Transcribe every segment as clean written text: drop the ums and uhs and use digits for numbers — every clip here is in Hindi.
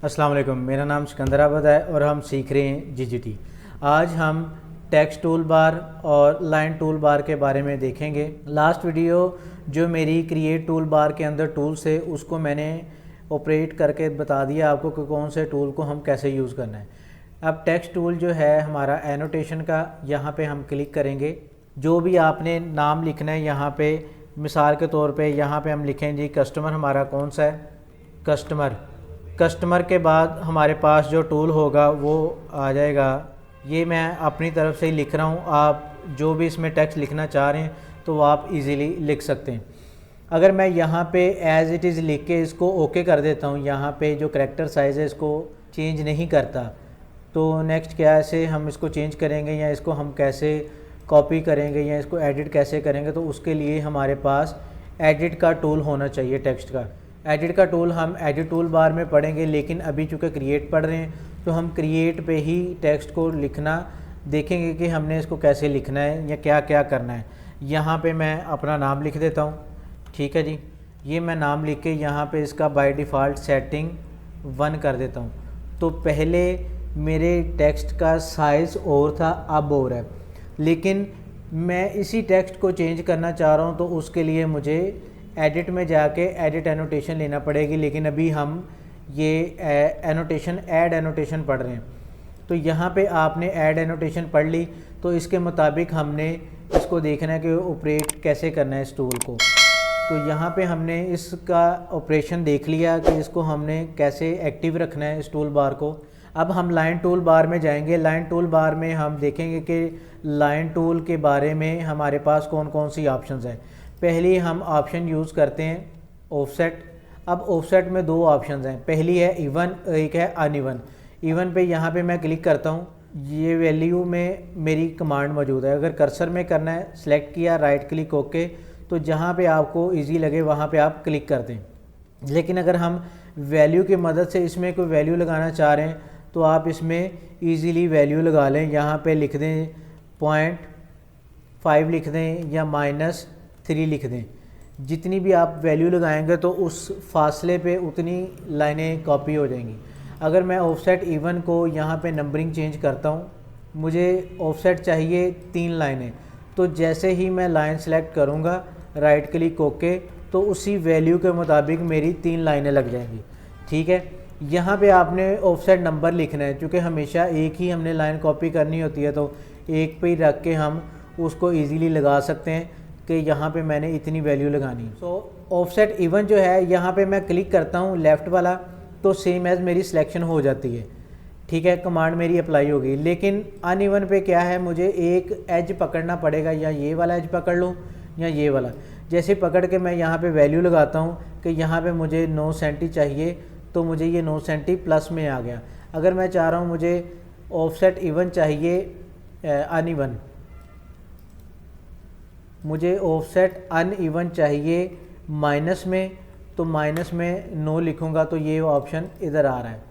अस्सलाम वालेकुम, मेरा नाम सिकंदर अहमद है और हम सीख रहे हैं जीजीटी। आज हम टेक्स्ट टूल बार और लाइन टूल बार के बारे में देखेंगे। लास्ट वीडियो जो मेरी क्रिएट टूल बार के अंदर टूल्स है उसको मैंने ऑपरेट करके बता दिया आपको कि कौन से टूल को हम कैसे यूज़ करना है। अब टेक्स्ट टूल जो है हमारा एनोटेशन का, यहाँ पे हम क्लिक करेंगे। जो भी आपने नाम लिखना है यहाँ पे, मिसाल के तौर पे यहाँ पे हम लिखें जी कस्टमर, हमारा कौन सा है कस्टमर। कस्टमर के बाद हमारे पास जो टूल होगा वो आ जाएगा। ये मैं अपनी तरफ से ही लिख रहा हूँ, आप जो भी इसमें टेक्स्ट लिखना चाह रहे हैं तो वो आप इजीली लिख सकते हैं। अगर मैं यहाँ पे एज़ इट इज़ लिख के इसको ओके कर देता हूँ, यहाँ पे जो करैक्टर साइज़ है इसको चेंज नहीं करता, तो नेक्स्ट क्या से हम इसको चेंज करेंगे या इसको हम कैसे कॉपी करेंगे या इसको एडिट कैसे करेंगे, तो उसके लिए हमारे पास एडिट का टूल होना चाहिए। टेक्स्ट का एडिट का टूल हम एडिट टूल बार में पढ़ेंगे, लेकिन अभी चूँकि क्रिएट पढ़ रहे हैं तो हम क्रिएट पे ही टेक्स्ट को लिखना देखेंगे कि हमने इसको कैसे लिखना है या क्या क्या करना है। यहाँ पे मैं अपना नाम लिख देता हूँ, ठीक है जी। ये मैं नाम लिख के यहाँ पे इसका बाय डिफ़ॉल्ट सेटिंग 1 कर देता हूँ। तो पहले मेरे टेक्स्ट का साइज़ और था, अब और है, लेकिन मैं इसी टेक्स्ट को चेंज करना चाह रहा हूँ तो उसके लिए मुझे एडिट में जाके एडिट एनोटेशन लेना पड़ेगी। लेकिन अभी हम ये एनोटेशन ऐड एनोटेशन पढ़ रहे हैं, तो यहाँ पे आपने ऐड एनोटेशन पढ़ ली तो इसके मुताबिक हमने इसको देखना है कि ऑपरेट कैसे करना है इस टूल को। तो यहाँ पे हमने इसका ऑपरेशन देख लिया कि इसको हमने कैसे एक्टिव रखना है इस टूल बार को। अब हम लाइन टूल बार में जाएंगे। लाइन टूल बार में हम देखेंगे कि लाइन टूल के बारे में हमारे पास कौन कौन सी ऑप्शंस हैं। पहली हम ऑप्शन यूज़ करते हैं ऑफसेट। अब ऑफसेट में दो ऑप्शंस हैं, पहली है इवन, एक है अनइवन। इवन पे यहाँ पे मैं क्लिक करता हूँ, ये वैल्यू में मेरी कमांड मौजूद है। अगर कर्सर में करना है, सेलेक्ट किया, राइट क्लिक ओके, तो जहाँ पे आपको इजी लगे वहाँ पे आप क्लिक कर दें। लेकिन अगर हम वैल्यू की मदद से इसमें कोई वैल्यू लगाना चाह रहे हैं तो आप इसमें ईज़िली वैल्यू लगा लें। यहाँ पे लिख दें 0.5 लिख दें या -3 लिख दें। जितनी भी आप वैल्यू लगाएंगे तो उस फासले पे उतनी लाइनें कॉपी हो जाएंगी। अगर मैं ऑफसेट इवन को यहाँ पे नंबरिंग चेंज करता हूँ, मुझे ऑफसेट चाहिए 3 लाइनें, तो जैसे ही मैं लाइन सेलेक्ट करूँगा, राइट क्लिक ओके, तो उसी वैल्यू के मुताबिक मेरी 3 लाइनें लग जाएंगी, ठीक है। यहाँ पे आपने ऑफसेट नंबर लिखना है, क्योंकि हमेशा एक ही हमने लाइन कॉपी करनी होती है, तो एक पे ही रख के हम उसको इजीली लगा सकते हैं कि यहाँ पे मैंने इतनी वैल्यू लगानी। सो ऑफसेट इवन जो है, यहाँ पे मैं क्लिक करता हूँ लेफ़्ट वाला, तो सेम एज़ मेरी सिलेक्शन हो जाती है, ठीक है, कमांड मेरी अप्लाई होगी। लेकिन अनइवन पे क्या है, मुझे एक एज पकड़ना पड़ेगा, या ये वाला एज पकड़ लूँ या ये वाला। जैसे पकड़ के मैं यहाँ पे वैल्यू लगाता हूँ कि यहाँ पे मुझे 9 सेंटी चाहिए, तो मुझे ये 9 सेंटी प्लस में आ गया। अगर मैं चाह रहा हूँ मुझे ऑफसेट इवन चाहिए अनइवन, मुझे ऑफसेट अनइवन चाहिए माइनस में, तो माइनस में 9 लिखूँगा तो ये ऑप्शन इधर आ रहा है।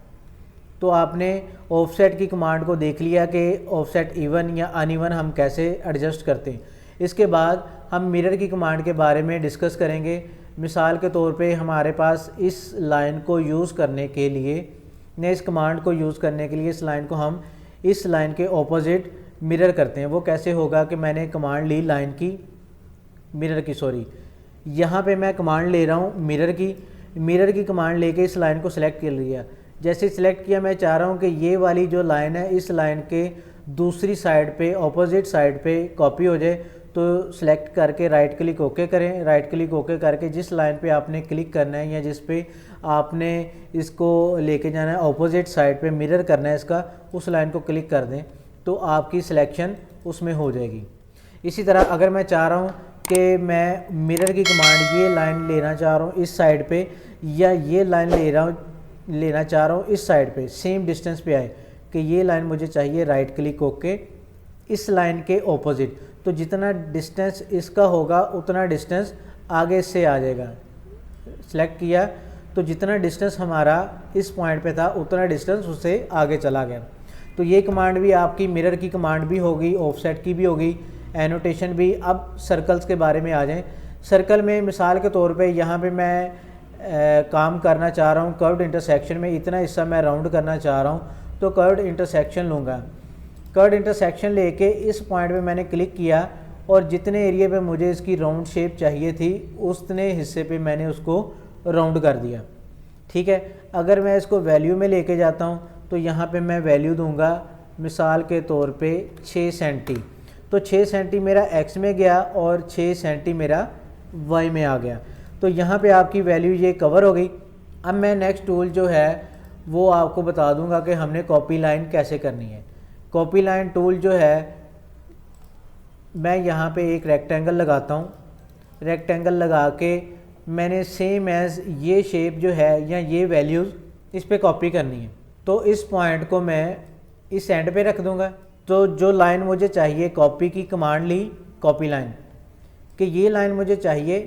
तो आपने ऑफसेट की कमांड को देख लिया कि ऑफसेट इवन या अनइवन हम कैसे एडजस्ट करते हैं। इसके बाद हम मिरर की कमांड के बारे में डिस्कस करेंगे। मिसाल के तौर पे हमारे पास इस लाइन को यूज़ करने के लिए, इस कमांड को यूज़ करने के लिए इस लाइन को हम इस लाइन के ऑपोजिट मिरर करते हैं। वो कैसे होगा कि मैंने कमांड ली लाइन की, मिरर की, सॉरी, यहाँ पे मैं कमांड ले रहा हूँ मिरर की कमांड लेके इस लाइन को सिलेक्ट कर लिया। जैसे सिलेक्ट किया, मैं चाह रहा हूँ कि ये वाली जो लाइन है इस लाइन के दूसरी साइड पे, ऑपोजिट साइड पे कॉपी हो जाए, तो सिलेक्ट करके राइट क्लिक ओके करें। राइट क्लिक ओके करके जिस लाइन पे आपने क्लिक करना है या जिस पे आपने इसको लेके जाना है, ऑपोजिट साइड पे मिरर करना है इसका, उस लाइन को क्लिक कर दें तो आपकी सिलेक्शन उसमें हो जाएगी। इसी तरह अगर मैं चाह रहा हूँ कि मैं मिरर की कमांड ये लाइन लेना चाह रहा हूँ इस साइड पे, या ये लाइन लेना चाह रहा हूँ इस साइड पे, सेम डिस्टेंस पे आए कि ये लाइन मुझे चाहिए, राइट क्लिक ओके, इस लाइन के ऑपोजिट, तो जितना डिस्टेंस इसका होगा उतना डिस्टेंस आगे से आ जाएगा। सेलेक्ट किया तो जितना डिस्टेंस हमारा इस पॉइंट पे था उतना डिस्टेंस उससे आगे चला गया। तो ये कमांड भी आपकी मिरर की कमांड भी होगी, ऑफसेट की भी होगी, एनोटेशन भी। अब सर्कल्स के बारे में आ जाएं। सर्कल में मिसाल के तौर पे यहाँ पे मैं काम करना चाह रहा हूँ, कर्व्ड इंटरसेक्शन में इतना हिस्सा मैं राउंड करना चाह रहा हूँ, तो कर्व्ड इंटरसेक्शन लूँगा। कर्व्ड इंटरसेक्शन लेके इस पॉइंट पे मैंने क्लिक किया और जितने एरिया पे मुझे इसकी राउंड शेप चाहिए थी उतने हिस्से पे मैंने उसको राउंड कर दिया। ठीक है, अगर मैं इसको वैल्यू में लेके जाता हूँ तो यहाँ पे मैं वैल्यू दूंगा मिसाल के तौर पे 6 सेंटी। तो 6 सेंटी मेरा एक्स में गया और 6 सेंटी मेरा वाई में आ गया। तो यहाँ पे आपकी वैल्यू ये कवर हो गई। अब मैं नेक्स्ट टूल जो है वो आपको बता दूंगा कि हमने कॉपी लाइन कैसे करनी है। कॉपी लाइन टूल जो है, मैं यहाँ पे एक रेक्टेंगल लगाता हूँ। रेक्टेंगल लगा के मैंने सेम एज़ ये शेप जो है या ये वैल्यूज़ इस पे कॉपी करनी है। तो इस पॉइंट को मैं इस एंड पे रख दूंगा। तो जो लाइन मुझे चाहिए, कॉपी की कमांड ली, कॉपी लाइन, कि ये लाइन मुझे चाहिए,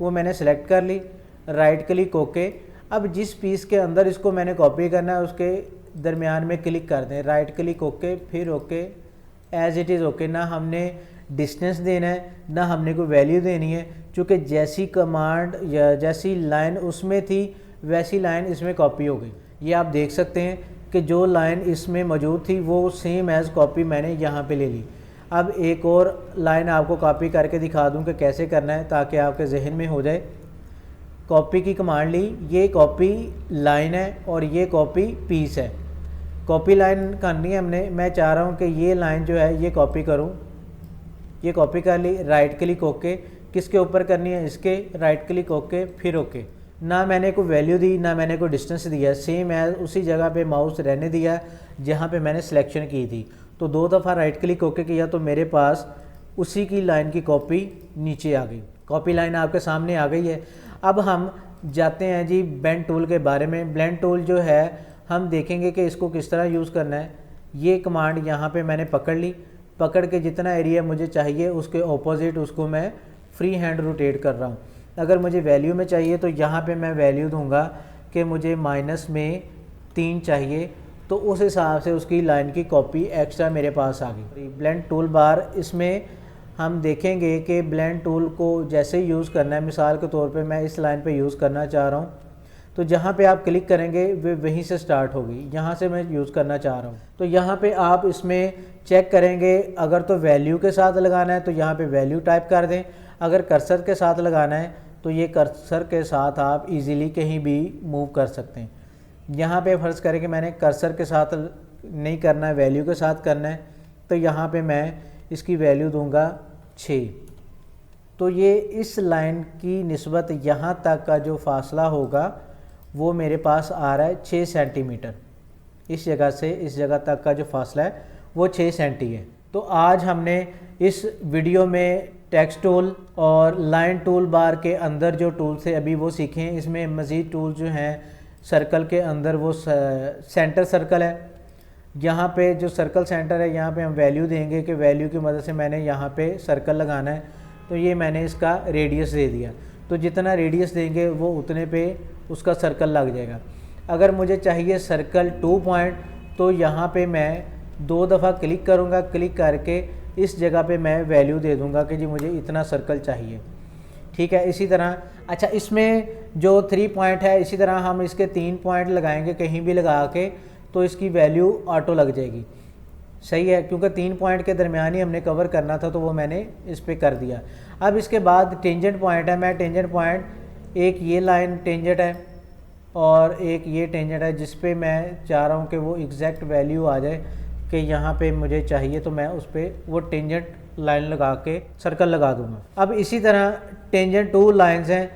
वो मैंने सेलेक्ट कर ली, राइट क्लिक ओके। अब जिस पीस के अंदर इसको मैंने कॉपी करना है उसके दरमियान में क्लिक कर दें, राइट क्लिक ओके, फिर okay, as it is okay. ना हमने डिस्टेंस देना है ना हमने कोई वैल्यू देनी है, चूँकि जैसी कमांड या जैसी लाइन उसमें थी वैसी लाइन इसमें कॉपी हो गई। ये आप देख सकते हैं कि जो लाइन इसमें मौजूद थी वो सेम एज़ कॉपी मैंने यहाँ पे ले ली। अब एक और लाइन आपको कॉपी करके दिखा दूँ कि कैसे करना है ताकि आपके जहन में हो जाए। कॉपी की कमांड ली, ये कॉपी लाइन है और ये कॉपी पीस है। कॉपी लाइन करनी है हमने, मैं चाह रहा हूँ कि ये लाइन जो है ये कॉपी करूँ, ये कॉपी कर ली, राइट क्लिक ओके। किसके ऊपर करनी है, इसके, राइट क्लिक ओके, फिर ओके। ना मैंने कोई वैल्यू दी ना मैंने कोई डिस्टेंस दिया, सेम एज उसी जगह पे माउस रहने दिया जहाँ पे मैंने सिलेक्शन की थी। तो 2 दफ़ा राइट क्लिक ओके किया तो मेरे पास उसी की लाइन की कॉपी नीचे आ गई। कॉपी लाइन आपके सामने आ गई है। अब हम जाते हैं जी ब्लेंड टूल के बारे में। ब्लेंड टूल जो है हम देखेंगे कि इसको किस तरह यूज़ करना है। ये कमांड यहाँ पे मैंने पकड़ ली, पकड़ के जितना एरिया मुझे चाहिए उसके ऑपोजिट उसको मैं फ्री हैंड रोटेट कर रहा हूँ। अगर मुझे वैल्यू में चाहिए तो यहाँ पे मैं वैल्यू दूंगा कि मुझे -3 चाहिए, तो उस हिसाब से उसकी लाइन की कॉपी एक्स्ट्रा मेरे पास आ गई। ब्लेंड टूल बार, इसमें हम देखेंगे कि ब्लेंड टूल को जैसे ही यूज़ करना है। मिसाल के तौर पे मैं इस लाइन पे यूज़ करना चाह रहा हूँ, तो जहाँ पे आप क्लिक करेंगे वे वहीं से स्टार्ट होगी। यहाँ से मैं यूज़ करना चाह रहा हूँ तो यहाँ पे आप इसमें चेक करेंगे। अगर तो वैल्यू के साथ लगाना है तो यहाँ पे वैल्यू टाइप कर दें, अगर कर्सर के साथ लगाना है तो ये कर्सर के साथ आप इजीली कहीं भी मूव कर सकते हैं। यहाँ पे फ़र्ज़ करें कि मैंने कर्सर के साथ नहीं करना है, वैल्यू के साथ करना है, तो यहाँ पे मैं इसकी वैल्यू दूंगा 6। तो ये इस लाइन की निस्बत यहाँ तक का जो फासला होगा वो मेरे पास आ रहा है 6 सेंटीमीटर। इस जगह से इस जगह तक का जो फासला है वो 6 सेंटी है। तो आज हमने इस वीडियो में टेक्स्ट टूल और लाइन टूल बार के अंदर जो टूल थे अभी वो सीखे हैं। इसमें मज़ीद टूल जो हैं सर्कल के अंदर वो सेंटर सर्कल है। यहाँ पे जो सर्कल सेंटर है यहाँ पे हम वैल्यू देंगे कि वैल्यू की मदद से मैंने यहाँ पे सर्कल लगाना है, तो ये मैंने इसका रेडियस दे दिया। तो जितना रेडियस देंगे वो उतने पे उसका सर्कल लग जाएगा। अगर मुझे चाहिए सर्कल 2 पॉइंट तो यहाँ पे मैं 2 दफ़ा क्लिक करूँगा, क्लिक करके इस जगह पे मैं वैल्यू दे दूँगा कि जी मुझे इतना सर्कल चाहिए। ठीक है, इसी तरह अच्छा इसमें जो 3 पॉइंट है इसी तरह हम इसके 3 पॉइंट लगाएंगे कहीं भी लगा के, तो इसकी वैल्यू ऑटो लग जाएगी। सही है, क्योंकि 3 पॉइंट के दरमियान ही हमने कवर करना था तो वो मैंने इस पर कर दिया। अब इसके बाद टेंजेंट पॉइंट है। मैं टेंजेंट पॉइंट, एक ये लाइन टेंजेंट है और एक ये टेंजेंट है जिस पे मैं चाह रहा हूँ कि वो एग्जैक्ट वैल्यू आ जाए कि यहाँ पे मुझे चाहिए, तो मैं उस पर वो टेंजेंट लाइन लगा के सर्कल लगा दूँगा। अब इसी तरह टेंजेंट 2 लाइन्स हैं,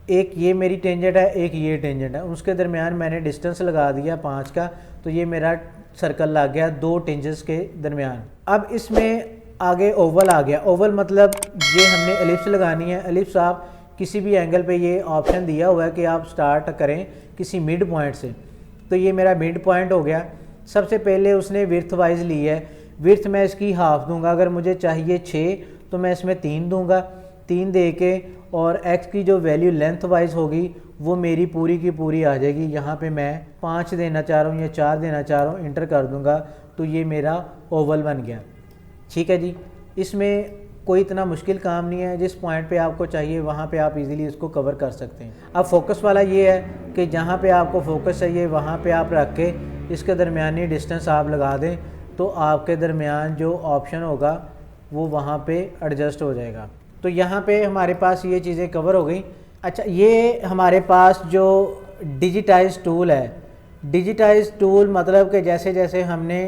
एक ये मेरी टेंजेंट है एक ये टेंजेंट है, उसके दरमियान मैंने डिस्टेंस लगा दिया 5 का, तो ये मेरा सर्कल लग गया 2 टेंजेंट्स के दरमियान। अब इसमें आगे ओवल आ गया। ओवल मतलब ये हमने एलिप्स लगानी है। एलिप्स आप किसी भी एंगल पे ये ऑप्शन दिया हुआ है कि आप स्टार्ट करें किसी मिड पॉइंट से, तो ये मेरा मिड पॉइंट हो गया। सबसे पहले उसने विड्थ वाइज ली है, विड्थ मैं इसकी हाफ दूंगा। अगर मुझे चाहिए 6 तो मैं इसमें 3 दूंगा, 3 दे के और x की जो वैल्यू लेंथ वाइज होगी वो मेरी पूरी की पूरी आ जाएगी। यहाँ पे मैं 5 देना चाह रहा हूँ या 4 देना चाह रहा हूँ, इंटर कर दूंगा तो ये मेरा ओवल बन गया। ठीक है जी, इसमें कोई इतना मुश्किल काम नहीं है, जिस पॉइंट पे आपको चाहिए वहाँ पे आप इजीली इसको कवर कर सकते हैं। अब फोकस वाला ये है कि जहाँ पे आपको फोकस चाहिए वहाँ पे आप रख के इसके दरमियानी डिस्टेंस आप लगा दें, तो आपके दरमियान जो ऑप्शन होगा वो वहाँ पे एडजस्ट हो जाएगा। तो यहाँ पे हमारे पास ये चीज़ें कवर हो गई। अच्छा, ये हमारे पास जो डिजिटाइज टूल है, डिजिटाइज टूल मतलब कि जैसे जैसे हमने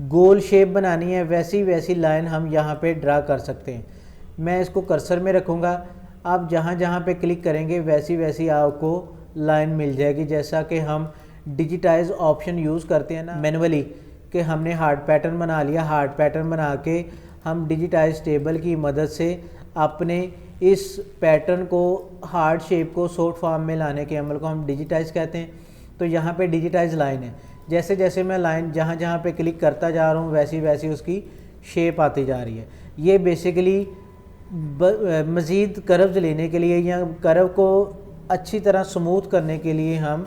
गोल शेप बनानी है वैसी वैसी लाइन हम यहाँ पे ड्रा कर सकते हैं। मैं इसको कर्सर में रखूँगा, आप जहाँ जहाँ पे क्लिक करेंगे वैसी वैसी आपको लाइन मिल जाएगी। जैसा कि हम डिजिटाइज ऑप्शन यूज़ करते हैं ना मैनुअली, कि हमने हार्ट पैटर्न बना लिया, हार्ट पैटर्न बना के हम डिजिटाइज टेबल की मदद से अपने इस पैटर्न को हार्ट शेप को शॉर्ट फॉर्म में लाने के अमल को हम डिजिटाइज कहते हैं। तो यहाँ पे डिजिटाइज लाइन है, जैसे जैसे मैं लाइन जहाँ जहाँ पे क्लिक करता जा रहा हूँ वैसी वैसी उसकी शेप आती जा रही है। ये बेसिकली मज़ीद कर्व्स लेने के लिए या कर्व को अच्छी तरह स्मूथ करने के लिए हम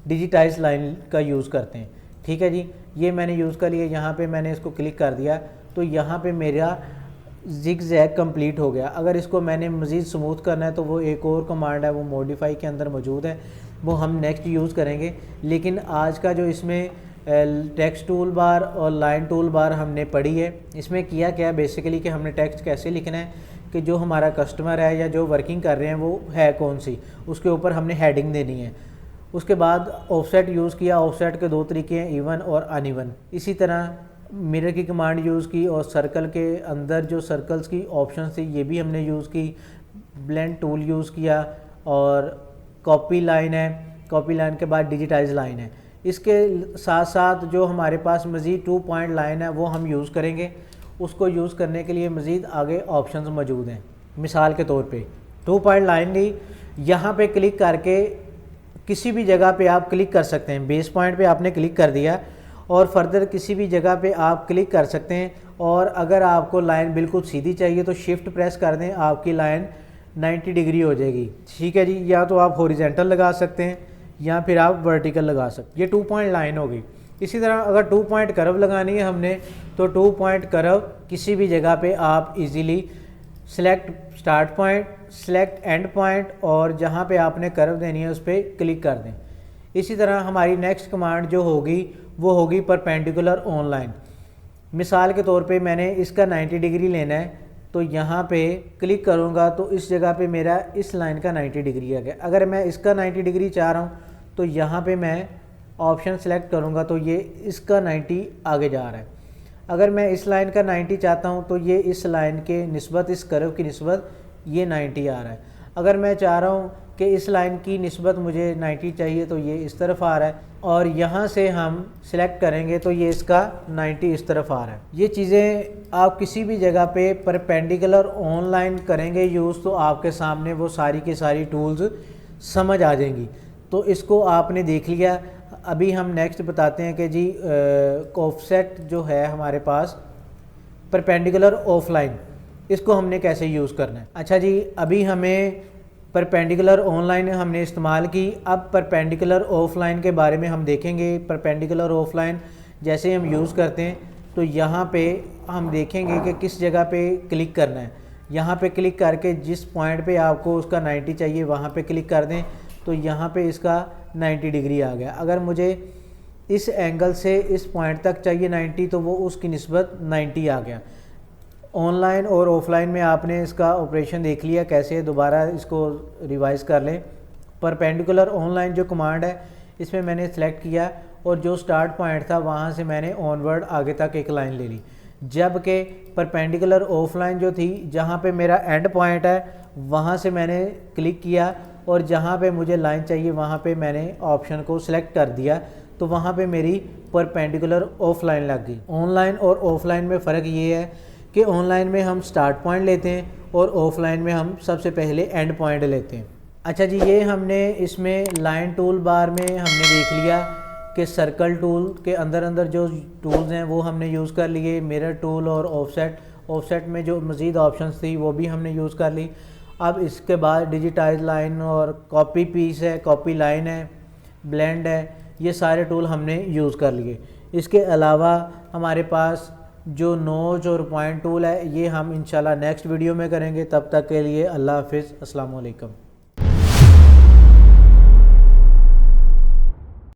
डिजिटाइज लाइन का यूज़ करते हैं। ठीक है जी, ये मैंने यूज़ कर लिया। यहाँ पे मैंने इसको क्लिक कर दिया तो यहाँ पे मेरा ज़िग-ज़ैग कंप्लीट हो गया। अगर इसको मैंने मज़ीद स्मूथ करना है तो वो एक और कमांड है, वो मॉडिफाई के अंदर मौजूद है, वो हम नेक्स्ट यूज़ करेंगे। लेकिन आज का जो इसमें टेक्स्ट टूल बार और लाइन टूल बार हमने पढ़ी है, इसमें किया क्या बेसिकली कि हमने टेक्स्ट कैसे लिखना है, कि जो हमारा कस्टमर है या जो वर्किंग कर रहे हैं वो है कौन सी, उसके ऊपर हमने हेडिंग देनी है। उसके बाद ऑफसेट यूज़ किया। ऑफसेट के दो तरीके हैं, इवन और अनइवन। इसी तरह मिरर की कमांड यूज़ की और सर्कल के अंदर जो सर्कल्स की ऑप्शन थी ये भी हमने यूज़ की। ब्लेंड टूल यूज़ किया और कॉपी लाइन है, कॉपी लाइन के बाद डिजिटाइज लाइन है। इसके साथ साथ जो हमारे पास मज़ीद 2 पॉइंट लाइन है वो हम यूज़ करेंगे। उसको यूज़ करने के लिए मज़ीद आगे ऑप्शंस मौजूद हैं। मिसाल के तौर पे 2 पॉइंट लाइन की यहाँ पे क्लिक करके किसी भी जगह पे आप क्लिक कर सकते हैं। बेस पॉइंट पे आपने क्लिक कर दिया और फर्दर किसी भी जगह पे आप क्लिक कर सकते हैं। और अगर आपको लाइन बिल्कुल सीधी चाहिए तो शिफ्ट प्रेस कर दें, आपकी लाइन 90 डिग्री हो जाएगी। ठीक है जी, या तो आप हॉरिजॉन्टल लगा सकते हैं या फिर आप वर्टिकल लगा सकते हैं। ये 2 पॉइंट लाइन हो गई। इसी तरह अगर 2 पॉइंट कर्व लगानी है हमने तो 2 पॉइंट कर्व किसी भी जगह पे आप easily select start point, select and point और जहाँ पे आपने कर्व देनी है उस पर क्लिक कर दें। इसी तरह हमारी नेक्स्ट कमांड जो होगी वो होगी परपेंडिकुलर ऑन लाइन। मिसाल के तौर पे मैंने इसका 90 डिग्री लेना है तो यहाँ पे क्लिक करूँगा तो इस जगह पे मेरा इस लाइन का 90 डिग्री आ गया। अगर मैं इसका 90 डिग्री चाह रहा हूँ तो यहाँ पे मैं ऑप्शन सेलेक्ट करूँगा तो ये इसका 90 आगे जा रहा है। अगर मैं इस लाइन का 90 चाहता हूँ तो ये इस लाइन के निस्बत, इस कर्व की निस्बत ये 90 आ रहा है। अगर मैं चाह रहा हूँ कि इस लाइन की निस्बत मुझे 90 चाहिए तो ये इस तरफ आ रहा है। और यहाँ से हम सिलेक्ट करेंगे तो ये इसका 90 इस तरफ आ रहा है। ये चीज़ें आप किसी भी जगह पे परपेंडिकुलर ऑनलाइन करेंगे यूज़ तो आपके सामने वो सारी की सारी टूल्स समझ आ जाएंगी। तो इसको आपने देख लिया। अभी हम नेक्स्ट बताते हैं कि जी ऑफसेट जो है हमारे पास परपेंडिकुलर ऑफलाइन, इसको हमने कैसे यूज़ करना है। अच्छा जी, अभी हमें परपेंडिकुलर ऑनलाइन हमने इस्तेमाल की। अब परपेंडिकुलर ऑफलाइन के बारे में हम देखेंगे। परपेंडिकुलर ऑफलाइन जैसे हम यूज़ करते हैं तो यहाँ पे हम देखेंगे कि किस जगह पे क्लिक करना है। यहाँ पे क्लिक करके जिस पॉइंट पे आपको उसका 90 चाहिए वहाँ पे क्लिक कर दें तो यहाँ पे इसका 90 डिग्री आ गया। अगर मुझे इस एंगल से इस पॉइंट तक चाहिए 90 तो वो उसकी निस्बत 90 आ गया। ऑनलाइन और ऑफलाइन में आपने इसका ऑपरेशन देख लिया कैसे, दोबारा इसको रिवाइज़ कर लें। परपेंडिकुलर ऑनलाइन जो कमांड है इसमें मैंने सेलेक्ट किया और जो स्टार्ट पॉइंट था वहाँ से मैंने ऑनवर्ड आगे तक एक लाइन ले ली। जबकि परपेंडिकुलर ऑफलाइन जो थी, जहाँ पे मेरा एंड पॉइंट है वहाँ से मैंने क्लिक किया और जहाँ पे मुझे लाइन चाहिए वहाँ पे मैंने ऑप्शन को सिलेक्ट कर दिया तो वहाँ पे मेरी परपेंडिकुलर ऑफलाइन लग गई। ऑनलाइन और ऑफलाइन में फ़र्क ये है कि ऑनलाइन में हम स्टार्ट पॉइंट लेते हैं और ऑफलाइन में हम सबसे पहले एंड पॉइंट लेते हैं। अच्छा जी, ये हमने इसमें लाइन टूल बार में हमने देख लिया कि सर्कल टूल के अंदर अंदर जो टूल्स हैं वो हमने यूज़ कर लिए। मिरर टूल और ऑफसेट में जो मज़ीद ऑप्शंस थी वो भी हमने यूज़ कर ली। अब इसके बाद डिजिटाइज लाइन और कॉपी पीस है, कॉपी लाइन है, ब्लेंड है, ये सारे टूल हमने यूज़ कर लिए। इसके अलावा हमारे पास जो नोच और पॉइंट टूल है ये हम इंशाल्लाह नेक्स्ट वीडियो में करेंगे। तब तक के लिए अल्लाह हाफिज़, अस्सलाम वालेकुम।